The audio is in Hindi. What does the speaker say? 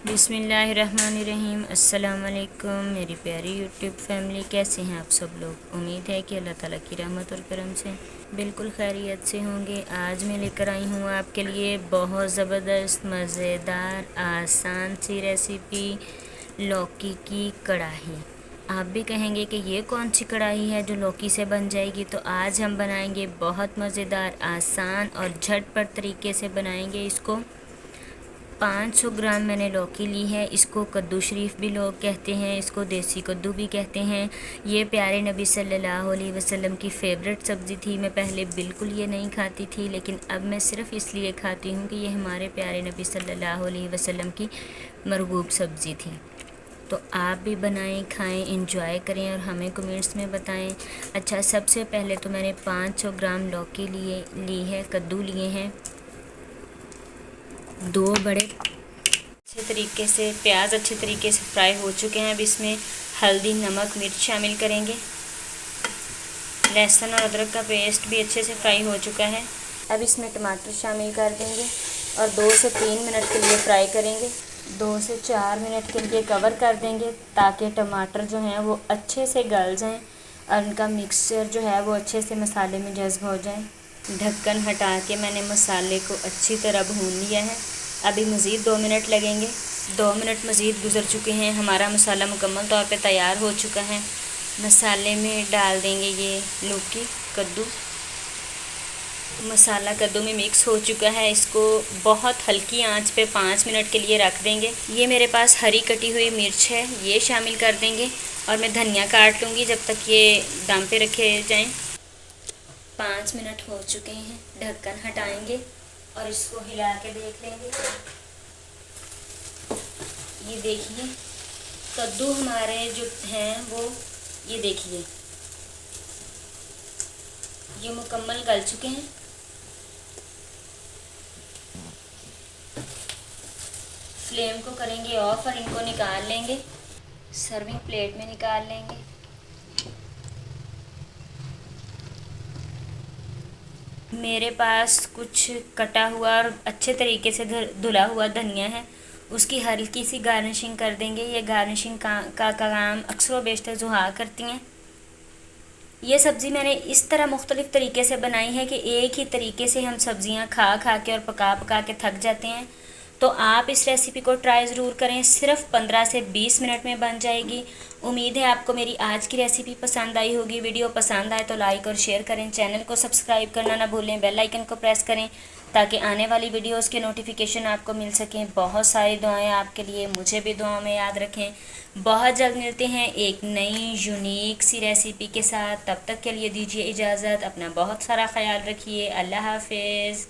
बिस्मिल्लाहिर्रहमानिर्रहीम। अस्सलाम वालेकुम मेरी प्यारी यूट्यूब फैमिली, कैसे हैं आप सब लोग। उम्मीद है कि अल्लाह ताला की रहमत और करम से बिल्कुल खैरियत से होंगे। आज मैं लेकर आई हूँ आपके लिए बहुत ज़बरदस्त मज़ेदार आसान सी रेसिपी, लौकी की कढ़ाई। आप भी कहेंगे कि ये कौन सी कढ़ाई है जो लौकी से बन जाएगी। तो आज हम बनाएंगे बहुत मज़ेदार, आसान और झटपट तरीके से बनाएंगे इसको। 500 ग्राम मैंने लौकी ली है। इसको कद्दू शरीफ भी लोग कहते हैं, इसको देसी कद्दू भी कहते हैं। ये प्यारे नबी सल्लल्लाहु अलैहि वसल्लम की फ़ेवरेट सब्ज़ी थी। मैं पहले बिल्कुल ये नहीं खाती थी, लेकिन अब मैं सिर्फ़ इसलिए खाती हूँ कि ये हमारे प्यारे नबी सल्लल्लाहु अलैहि वसल्लम की मरगूब सब्ज़ी थी। तो आप भी बनाएं, खाएं, इंजॉय करें और हमें कमेंट्स में बताएं। अच्छा, सबसे पहले तो मैंने 500 ग्राम लौकी ली है, कद्दू लिए हैं। 2 बड़े अच्छे तरीके से प्याज अच्छे तरीके से फ्राई हो चुके हैं। अब इसमें हल्दी, नमक, मिर्च शामिल करेंगे। लहसुन और अदरक का पेस्ट भी अच्छे से फ्राई हो चुका है। अब इसमें टमाटर शामिल कर देंगे और 2 से 3 मिनट के लिए फ्राई करेंगे। 2 से 4 मिनट के लिए कवर कर देंगे ताकि टमाटर जो हैं वो अच्छे से गल जाएं और उनका मिक्सचर जो है वो अच्छे से मसाले में जज्ब हो जाए। ढक्कन हटा के मैंने मसाले को अच्छी तरह भून लिया है। अभी मज़ीद 2 मिनट लगेंगे। 2 मिनट मज़ीद गुजर चुके हैं। हमारा मसाला मुकम्मल तौर पे तैयार हो चुका है। मसाले में डाल देंगे ये लौकी, कद्दू। मसाला कद्दू में मिक्स हो चुका है। इसको बहुत हल्की आंच पे 5 मिनट के लिए रख देंगे। ये मेरे पास हरी कटी हुई मिर्च है, ये शामिल कर देंगे और मैं धनिया काट लूँगी जब तक ये दम पे रखे जाएं। 5 मिनट हो चुके हैं। ढक्कन हटाएंगे और इसको हिला के देख लेंगे। ये देखिए कद्दू हमारे जो हैं वो, ये देखिए ये मुकम्मल गल चुके हैं। फ्लेम को करेंगे ऑफ और इनको निकाल लेंगे। सर्विंग प्लेट में निकाल लेंगे। मेरे पास कुछ कटा हुआ और अच्छे तरीके से धुला हुआ धनिया है, उसकी हल्की सी गार्निशिंग कर देंगे। ये गार्निशिंग का काम अक्सर बेशतर जुहा करती हैं। ये सब्ज़ी मैंने इस तरह मुख्तलिफ़ तरीके से बनाई है कि एक ही तरीके से हम सब्ज़ियाँ खा खा के और पका पका के थक जाते हैं। तो आप इस रेसिपी को ट्राई ज़रूर करें। सिर्फ 15 से 20 मिनट में बन जाएगी। उम्मीद है आपको मेरी आज की रेसिपी पसंद आई होगी। वीडियो पसंद आए तो लाइक और शेयर करें। चैनल को सब्सक्राइब करना ना भूलें। बेल आइकन को प्रेस करें ताकि आने वाली वीडियोस के नोटिफिकेशन आपको मिल सकें। बहुत सारी दुआएं आपके लिए, मुझे भी दुआओं में याद रखें। बहुत जल्द मिलते हैं एक नई यूनिक सी रेसिपी के साथ। तब तक के लिए दीजिए इजाज़त। अपना बहुत सारा ख्याल रखिए। अल्लाह हाफिज़।